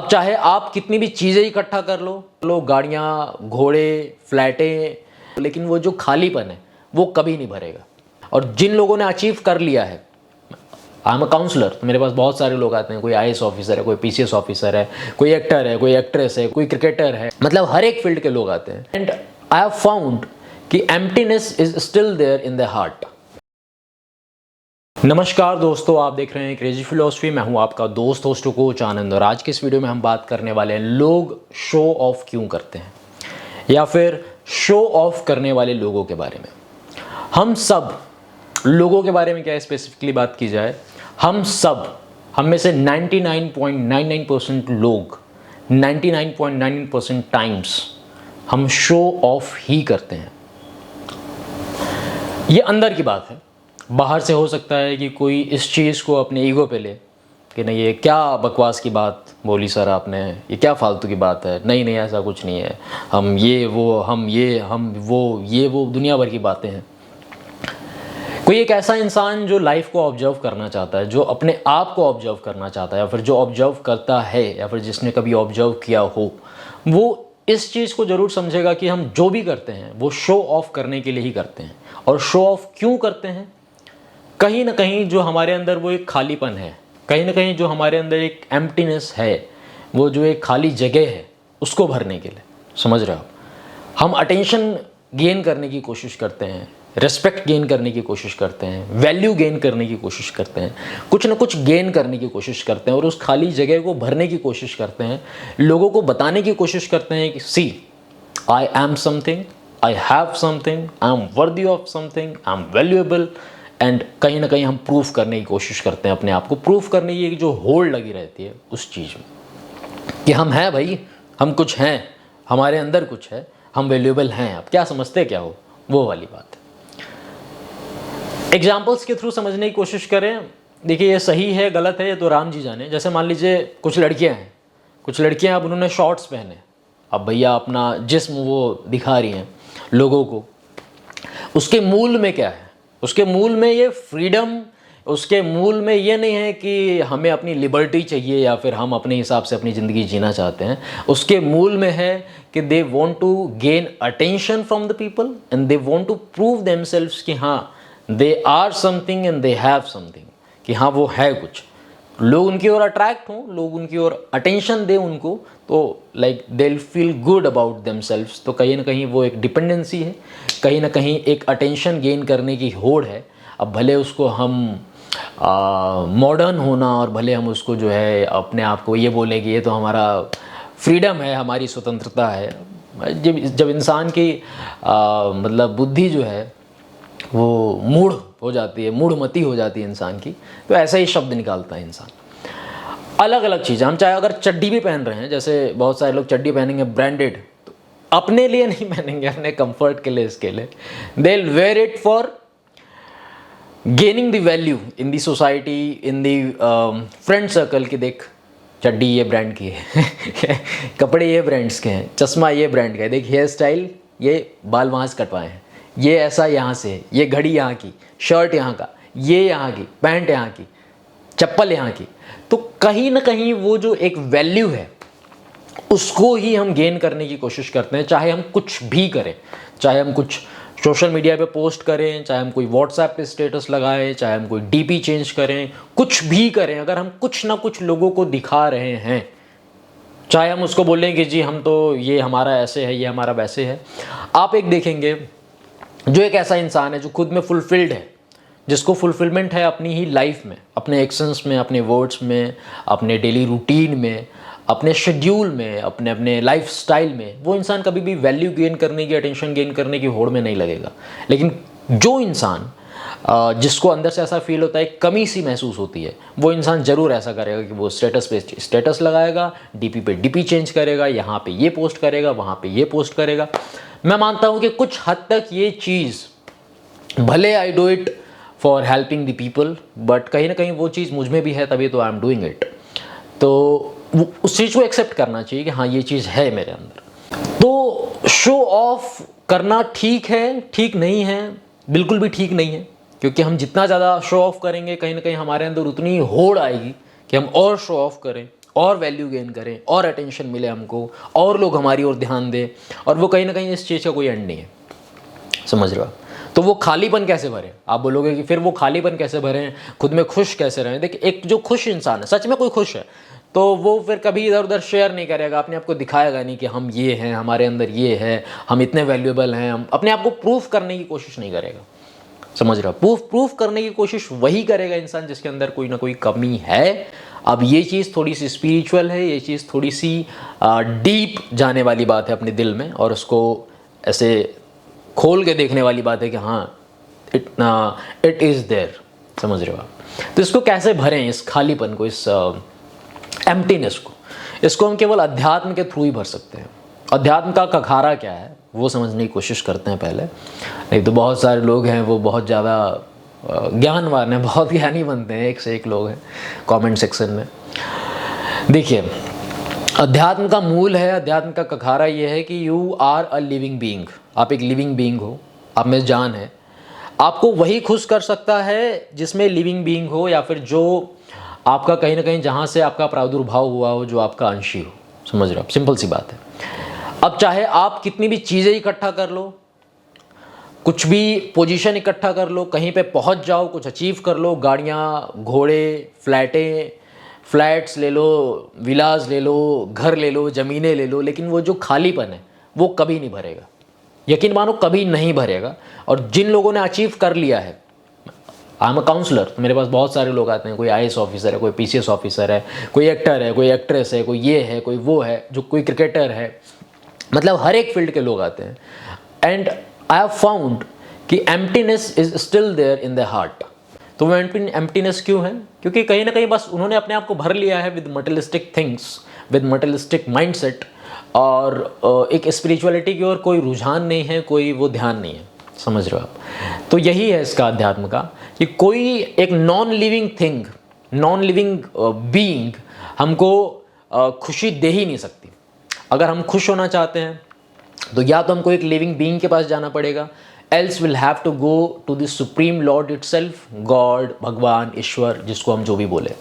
अब चाहे आप कितनी भी चीज़ें इकट्ठा कर लो गाड़ियाँ, घोड़े, फ्लैटें, लेकिन वो जो खालीपन है वो कभी नहीं भरेगा। और जिन लोगों ने अचीव कर लिया है, आई एम अ काउंसलर, तो मेरे पास बहुत सारे लोग आते हैं, कोई आईएएस ऑफिसर है, कोई पीसीएस ऑफिसर है, कोई एक्टर है, कोई एक्ट्रेस है, कोई क्रिकेटर है, मतलब हर एक फील्ड के लोग आते हैं। एंड आई हैव फाउंड कि emptiness is still there in the heart. नमस्कार दोस्तों, आप देख रहे हैं क्रेजी फिलोसफी। मैं हूं आपका दोस्त होस्ट कोच आनंद, और आज के इस वीडियो में हम बात करने वाले हैं लोग शो ऑफ क्यों करते हैं, या फिर शो ऑफ करने वाले लोगों के बारे में। हम सब लोगों के बारे में क्या स्पेसिफिकली बात की जाए, हम में से 99.99% लोग 99.99% टाइम्स हम शो ऑफ ही करते हैं। ये अंदर की बात है। बाहर से हो सकता है कि कोई इस चीज़ को अपने ईगो पे ले कि नहीं, ये क्या बकवास की बात बोली सर आपने, ये क्या फालतू की बात है, नहीं ऐसा कुछ नहीं है, हम ये वो दुनिया भर की बातें हैं। कोई एक ऐसा इंसान जो लाइफ को ऑब्जर्व करना चाहता है, जो अपने आप को ऑब्जर्व करना चाहता है, या फिर जो ऑब्जर्व करता है, या फिर जिसने कभी ऑब्जर्व किया हो, वो इस चीज़ को ज़रूर समझेगा कि हम जो भी करते हैं वो शो ऑफ करने के लिए ही करते हैं। और शो ऑफ क्यों करते हैं? कहीं ना कहीं जो हमारे अंदर वो एक खालीपन है, कहीं ना कहीं जो हमारे अंदर एक एम्प्टीनेस है, वो जो एक खाली जगह है, उसको भरने के लिए। समझ रहे हो? हम अटेंशन गेन करने की कोशिश करते हैं, रिस्पेक्ट गेन करने की कोशिश करते हैं, वैल्यू गेन करने की कोशिश करते हैं, कुछ ना कुछ गेन करने की कोशिश करते हैं, और उस खाली जगह को भरने की कोशिश करते हैं। लोगों को बताने की कोशिश करते हैं कि see, I am something, I have something, I am worthy of something, I am valuable. And कहीं ना कहीं हम प्रूफ करने की कोशिश करते हैं, अपने आप को प्रूफ करने की एक जो होड़ लगी रहती है उस चीज़ में, कि हम हैं भाई, हम कुछ हैं, हमारे अंदर कुछ है, हम वैल्यूएबल हैं। आप क्या समझते क्या हो, वो वाली बात है। एग्जाम्पल्स के थ्रू समझने की कोशिश करें। देखिए, ये सही है गलत है ये तो राम जी जाने। जैसे मान लीजिए कुछ लड़कियां हैं, अब उन्होंने शॉर्ट्स पहने, अब भैया अपना जिस्म वो दिखा रही हैं लोगों को। उसके मूल में क्या है? उसके मूल में ये फ्रीडम, उसके मूल में ये नहीं है कि हमें अपनी लिबर्टी चाहिए या फिर हम अपने हिसाब से अपनी ज़िंदगी जीना चाहते हैं। उसके मूल में है कि they want to gain attention from the people and they want to prove themselves कि हाँ, they are something and they have something, कि हाँ वो है कुछ। लोग उनकी ओर अट्रैक्ट हों, लोग उनकी ओर अटेंशन दें उनको, तो like they will feel good about themselves. तो कहीं ना कहीं वो एक डिपेंडेंसी है, कहीं ना कहीं एक अटेंशन गेन करने की होड़ है। अब भले उसको हम मॉडर्न होना, और भले हम उसको जो है अपने आप को ये बोलें कि ये तो हमारा फ्रीडम है, हमारी स्वतंत्रता है। जब इंसान की मतलब बुद्धि जो है वो मूढ़ हो जाती है, मूढ़मती हो जाती है इंसान की, तो ऐसा ही शब्द निकालता है इंसान। अलग अलग चीज़ें, हम चाहे अगर चड्डी भी पहन रहे हैं, जैसे बहुत सारे लोग चड्डी पहनेंगे ब्रांडेड, तो अपने लिए नहीं पहनेंगे, अपने कंफर्ट के लिए, इसके लिए they will where it for gaining the value in the society, in the friend circle, की देख चड्डी ये ब्रांड की है कपड़े ये ब्रांड्स के हैं, चश्मा ये ब्रांड का है, देख हेयर स्टाइल, ये बाल वहाँ से कटवाए हैं, ये ऐसा यहाँ से है, ये घड़ी यहाँ की, शर्ट यहाँ का, ये यहाँ की, पैंट यहाँ की, चप्पल यहाँ की। तो कहीं ना कहीं वो जो एक वैल्यू है उसको ही हम गेन करने की कोशिश करते हैं। चाहे हम कुछ भी करें, चाहे हम कुछ सोशल मीडिया पे पोस्ट करें, चाहे हम कोई व्हाट्सएप पे स्टेटस लगाएं, चाहे हम कोई डीपी चेंज करें, कुछ भी करें, अगर हम कुछ ना कुछ लोगों को दिखा रहे हैं, चाहे हम उसको बोलें कि जी हम तो ये हमारा ऐसे है, ये हमारा वैसे है। आप एक देखेंगे जो एक ऐसा इंसान है जो खुद में फुलफिल्ड है, जिसको फुलफिलमेंट है अपनी ही लाइफ में, अपने एक्शंस में, अपने वर्ड्स में, अपने डेली रूटीन में, अपने शेड्यूल में, अपने अपने लाइफ स्टाइल में, वो इंसान कभी भी वैल्यू गेन करने की, अटेंशन गेन करने की होड़ में नहीं लगेगा। लेकिन जो इंसान जिसको अंदर से ऐसा फील होता है, कमी सी महसूस होती है, वो इंसान ज़रूर ऐसा करेगा कि वो स्टेटस पे स्टेटस लगाएगा, डीपी पे डीपी चेंज करेगा, यहाँ पे ये पोस्ट करेगा, वहाँ पे ये पोस्ट करेगा। मैं मानता हूँ कि कुछ हद तक ये चीज़, भले I do it for helping the people, but कहीं ना कहीं वो चीज़ मुझ में भी है, तभी तो आई एम डूइंग इट। तो उस चीज़ को एक्सेप्ट करना चाहिए कि हाँ, ये चीज़ है मेरे अंदर। तो शो ऑफ करना ठीक है, ठीक नहीं है, बिल्कुल भी ठीक नहीं है, क्योंकि हम जितना ज़्यादा शो ऑफ करेंगे, कहीं ना कहीं हमारे अंदर उतनी होड़ आएगी कि हम और शो ऑफ करें, और वैल्यू गेन करें, और अटेंशन मिले हमको, और लोग हमारी ओर ध्यान दें, और वो कहीं ना कहीं इस चीज़ का कोई एंड नहीं है, समझ रहे हो आप। तो वो खालीपन कैसे भरें, आप बोलोगे कि फिर वो खालीपन कैसे भरें, खुद में खुश कैसे रहें। देखिए, एक जो खुश इंसान है, सच में कोई खुश है, तो वो फिर कभी इधर उधर शेयर नहीं करेगा, अपने आप को दिखाएगा नहीं कि हम ये हैं, हमारे अंदर ये है, हम इतने वैल्यूएबल हैं। हम अपने आप को प्रूफ करने की कोशिश नहीं करेगा, समझ रहे हो। प्रूफ करने की कोशिश वही करेगा इंसान जिसके अंदर कोई ना कोई कमी है। अब ये चीज़ थोड़ी सी स्पिरिचुअल है, ये चीज़ थोड़ी सी डीप जाने वाली बात है अपने दिल में, और उसको ऐसे खोल के देखने वाली बात है कि हाँ, इट इज़ देयर, समझ रहे हो आप। तो इसको कैसे भरें, इस खालीपन को, इस एम्प्टीनेस को, इसको हम केवल अध्यात्म के थ्रू ही भर सकते हैं। अध्यात्म का कखारा क्या है वो समझने की कोशिश करते हैं पहले। नहीं तो बहुत सारे लोग हैं वो बहुत ज़्यादा ज्ञानवान हैं, बहुत ज्ञानी बनते हैं, एक से एक लोग हैं कमेंट सेक्शन में। देखिए, अध्यात्म का मूल है, अध्यात्म का कखारा ये है कि you are a living being. आप एक लिविंग बीइंग हो, आप में जान है। आपको वही खुश कर सकता है जिसमें लिविंग बीइंग हो, या फिर जो आपका कहीं ना कहीं जहाँ से आपका प्रादुर्भाव हुआ हो, जो आपका अंशी हो, समझ रहे हो आप। सिंपल सी बात है। अब चाहे आप कितनी भी चीज़ें इकट्ठा कर लो, कुछ भी पोजीशन इकट्ठा कर लो, कहीं पे पहुंच जाओ, कुछ अचीव कर लो, गाड़ियाँ, घोड़े, फ्लैट्स ले लो, विलास ले लो, घर ले लो, ज़मीनें ले लो, लेकिन वो जो खालीपन है वो कभी नहीं भरेगा। यकीन मानो, कभी नहीं भरेगा। और जिन लोगों ने अचीव कर लिया है, आई एम अ काउंसलर, तो मेरे पास बहुत सारे लोग आते हैं, कोई IAS ऑफिसर है, कोई PCS ऑफिसर है, कोई एक्टर है, कोई एक्ट्रेस है, कोई ये है, कोई वो है, जो कोई क्रिकेटर है, मतलब हर एक फील्ड के लोग आते हैं। एंड आई हैव फाउंड कि emptiness is still there in the heart. तो वो एम्प्टीनेस क्यों है? क्योंकि कहीं ना कहीं बस उन्होंने अपने आप को भर लिया है with materialistic things, with materialistic mindset, और एक स्पिरिचुअलिटी की ओर कोई रुझान नहीं है, कोई वो ध्यान नहीं है, समझ रहे हो आप। तो यही है इसका अध्यात्म का, कि कोई एक non living thing, non living being हमको खुशी दे ही नहीं सकती। अगर हम खुश होना चाहते हैं तो या तो हमको एक लिविंग बीइंग के पास जाना पड़ेगा, else will have to go to the supreme lord itself, God, भगवान, ईश्वर, जिसको हम जो भी बोले।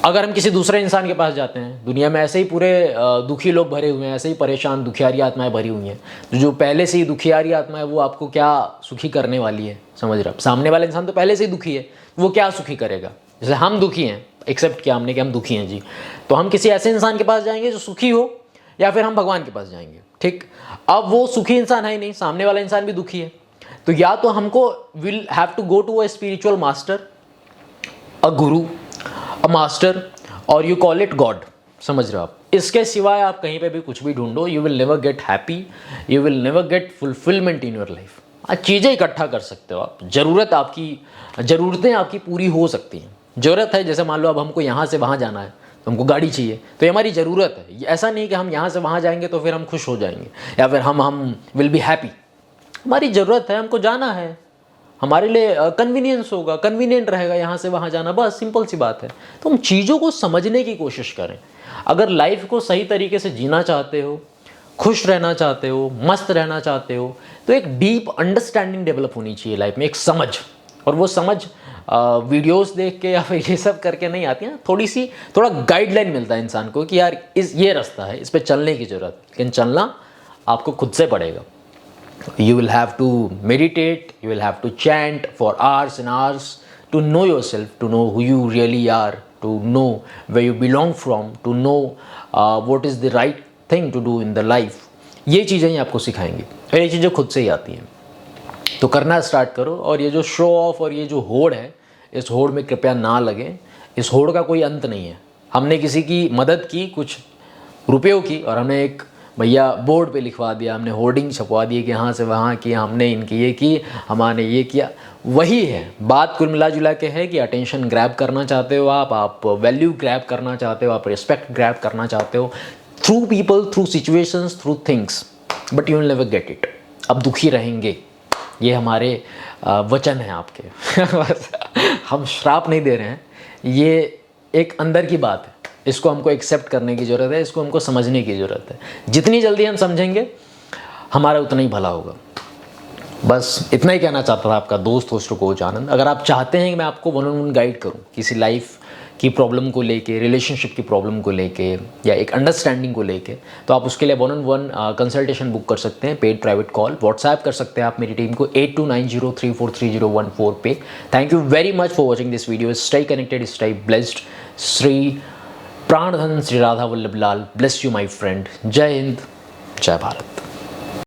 अगर हम किसी दूसरे इंसान के पास जाते हैं, दुनिया में ऐसे ही पूरे दुखी लोग भरे हुए हैं, ऐसे ही परेशान दुखियारी आत्माएं भरी हुई हैं, तो जो पहले से ही दुखियारी आत्मा है वो आपको क्या सुखी करने वाली है, समझ रहे हो। सामने वाला इंसान तो पहले से ही दुखी है, वो क्या सुखी करेगा। जैसे हम दुखी हैं, एक्सेप्ट किया हमने कि हम दुखी हैं जी, तो हम किसी ऐसे इंसान के पास जाएंगे जो सुखी हो, या फिर हम भगवान के पास जाएंगे, ठीक। अब वो सुखी इंसान है ही नहीं, सामने वाला इंसान भी दुखी है, तो या तो हमको will have to go to a spiritual master, a guru, a master, और यू कॉल इट गॉड, समझ रहे हो आप। इसके सिवाय आप कहीं पे भी कुछ भी ढूंढो, you will never get happy, you will never get fulfilment in your life. चीज़ें इकट्ठा कर सकते हो आप, ज़रूरतें आपकी पूरी हो सकती हैं। ज़रूरत है, जैसे मान लो अब हमको यहाँ से वहाँ जाना है तो हमको गाड़ी चाहिए, तो ये हमारी ज़रूरत है। ऐसा नहीं कि हम यहाँ से वहाँ जाएंगे तो फिर हम खुश हो जाएंगे, या फिर हम विल बी हैप्पी। हमारी ज़रूरत है, हमको जाना है, हमारे लिए कन्वीनियंस होगा, कन्वीनियंट रहेगा यहाँ से वहाँ जाना, बस सिंपल सी बात है। तो हम चीज़ों को समझने की कोशिश करें। अगर लाइफ को सही तरीके से जीना चाहते हो, खुश रहना चाहते हो, मस्त रहना चाहते हो, तो एक डीप अंडरस्टैंडिंग डेवलप होनी चाहिए लाइफ में, एक समझ। और वो समझ वीडियोस देख के या फिर ये सब करके नहीं आती है, थोड़ा गाइडलाइन मिलता है इंसान को कि यार ये रास्ता है, इस पर चलने की ज़रूरत है, लेकिन चलना आपको खुद से पड़ेगा। You will have to meditate, you will have to chant for hours and hours to know yourself, to know who you really are, to know where you belong from, to know what is the right thing to do in the life. ये चीज़ें ही आपको सिखाएंगी, और ये चीज़ें खुद से ही आती हैं। तो करना स्टार्ट करो, और ये जो शो ऑफ और ये जो होड़ है, इस होड़ में कृपया ना लगें। इस होड़ का कोई अंत नहीं है। हमने किसी की मदद की कुछ रुपयों की, और हमने एक भैया बोर्ड पे लिखवा दिया, हमने होर्डिंग छपवा दी कि यहाँ से वहाँ किया, हमने इनकी ये की, हमारे ये किया। वही है बात, कुल मिला जुला के है कि अटेंशन ग्रैब करना चाहते हो आप वैल्यू ग्रैब करना चाहते हो, आप रिस्पेक्ट ग्रैब करना चाहते हो, through people, through situations, through things, but you will never get it. अब दुखी रहेंगे, ये हमारे वचन हैं आपके। हम श्राप नहीं दे रहे हैं, ये एक अंदर की बात है। इसको हमको एक्सेप्ट करने की ज़रूरत है, इसको हमको समझने की ज़रूरत है। जितनी जल्दी हम समझेंगे हमारा उतना ही भला होगा। बस इतना ही कहना चाहता था आपका दोस्त होस्ट कोच आनंद। अगर आप चाहते हैं कि मैं आपको वन ऑन वन गाइड करूं किसी लाइफ की प्रॉब्लम को लेके, रिलेशनशिप की प्रॉब्लम को लेके या एक अंडरस्टैंडिंग को लेके, तो आप उसके लिए 1-on-1 कंसल्टेशन बुक कर सकते हैं, पेड प्राइवेट कॉल। व्हाट्सएप कर सकते हैं आप मेरी टीम को 8290343014 पे। Thank you very much for watching this video. Stay connected, stay blessed. Shri Prandhan Shri Radha Vallabh Lal bless you my friend. जय हिंद, जय भारत।